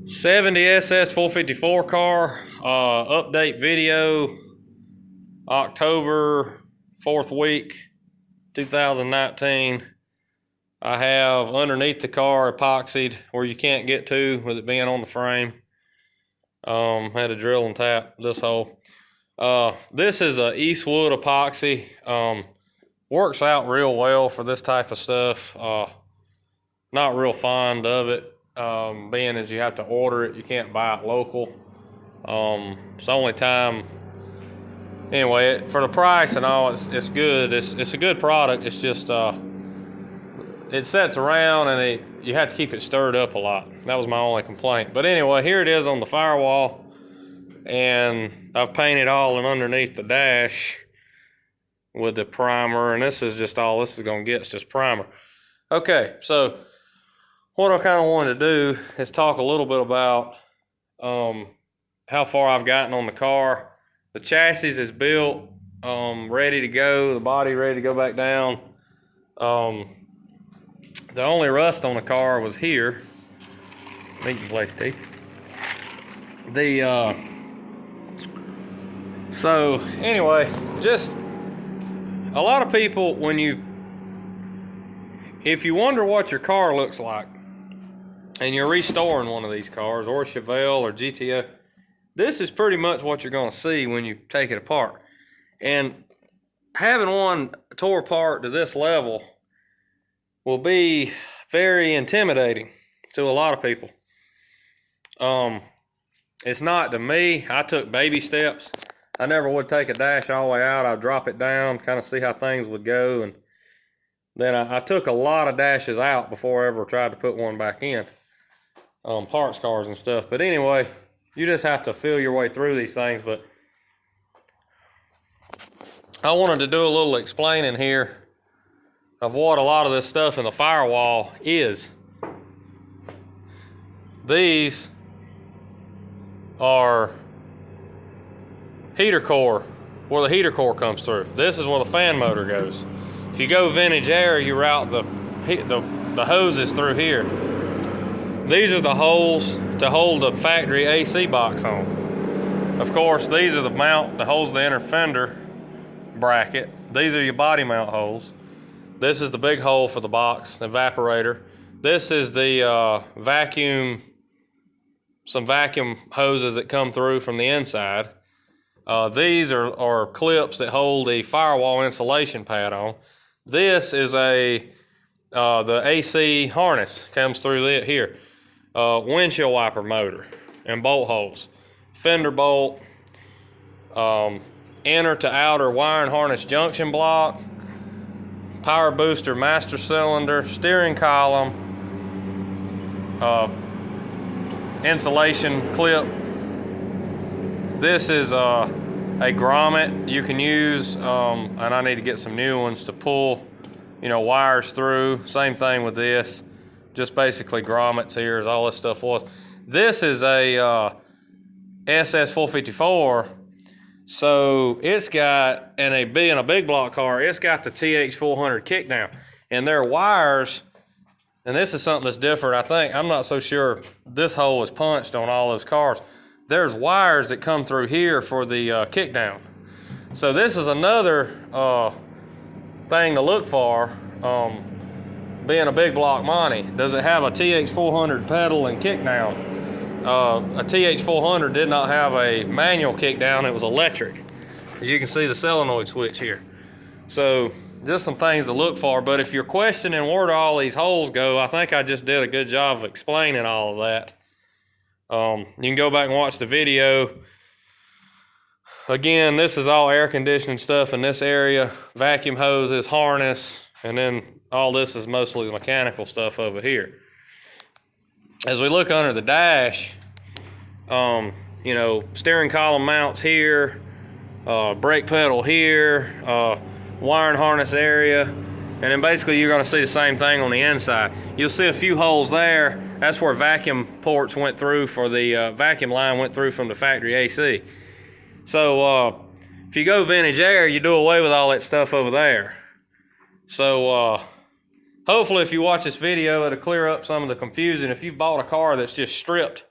70 SS 454 car, update video, October 4th week, 2019. I have underneath the car epoxied where you can't get to with it being on the frame. Had to drill and tap this hole. This is a Eastwood epoxy. Works out real well for this type of stuff. Not real fond of it. Being as you have to order it, you can't buy it local. It's the only time. Anyway, for the price and all, it's good. It's a good product. It's just it sets around and you have to keep it stirred up a lot. That was my only complaint. But anyway, here it is on the firewall, and I've painted all and underneath the dash with the primer, and this is just all this is gonna get. It's just primer. Okay, so what I kind of wanted to do is talk a little bit about how far I've gotten on the car. The chassis is built, ready to go, the body ready to go back down. The only rust on the car was here. Meeting place, T. So anyway, just a lot of people, if you wonder what your car looks like, and you're restoring one of these cars, or a Chevelle or GTO, this is pretty much what you're going to see when you take it apart. And having one tore apart to this level will be very intimidating to a lot of people. It's not to me. I took baby steps. I never would take a dash all the way out. I'd drop it down, kind of see how things would go, and then I took a lot of dashes out before I ever tried to put one back in. Parts cars and stuff. But anyway, you just have to feel your way through these things. But I wanted to do a little explaining here of what a lot of this stuff in the firewall is. These are heater core, where the heater core comes through. This is where the fan motor goes. If you go vintage air, you route the hoses through here. These are the holes to hold the factory AC box on. Of course, these are the mount that holds the inner fender bracket. These are your body mount holes. This is the big hole for the box, the evaporator. This is the some vacuum hoses that come through from the inside. These are clips that hold the firewall insulation pad on. This is the AC harness comes through it here. Windshield wiper motor and bolt holes. Fender bolt. Inner to outer wiring harness junction block. Power booster master cylinder. Steering column. Insulation clip. This is a grommet you can use, and I need to get some new ones to pull, wires through. Same thing with this. Just basically grommets here is all this stuff was. This is a SS 454, so it's got, being a big block car, it's got the TH 400 kickdown, and their wires. And this is something that's different. I'm not so sure this hole is punched on all those cars. There's wires that come through here for the kickdown. So this is another thing to look for. Being a big block Monte, does it have a TH400 pedal and kickdown? A TH400 did not have a manual kickdown, it was electric. As you can see the solenoid switch here. So just some things to look for. But if you're questioning where do all these holes go, I think I just did a good job of explaining all of that. You can go back and watch the video. Again, this is all air conditioning stuff in this area. Vacuum hoses, harness, and then all this is mostly mechanical stuff over here. As we look under the dash, steering column mounts here, brake pedal here, wiring harness area, and then basically you're going to see the same thing on the inside. You'll see a few holes there. That's where vacuum ports went through for the vacuum line went through from the factory AC. So if you go vintage air, you do away with all that stuff over there. So hopefully if you watch this video, it'll clear up some of the confusion. If you've bought a car that's just stripped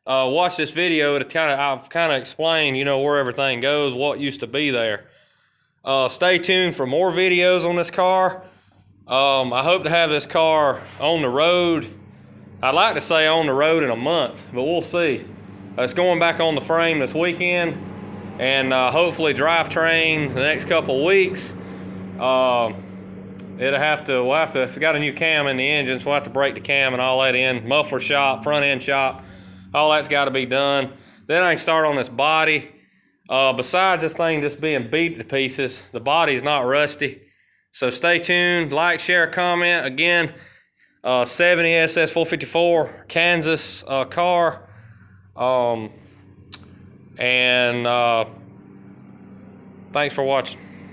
watch this video. I've kind of explained, you know, where everything goes, what used to be there. Stay tuned for more videos on this car. I hope to have this car on the road. I'd like to say on the road in a month, but we'll see. It's going back on the frame this weekend, and hopefully drivetrain the next couple of weeks. We'll have to, if we got a new cam in the engine, so we'll have to break the cam and all that in. Muffler shop, front end shop, all that's got to be done. Then I can start on this body. Besides this thing just being beat to pieces, the body's not rusty. So stay tuned, like, share, comment. Again, 70 SS 454 Kansas car. Thanks for watching.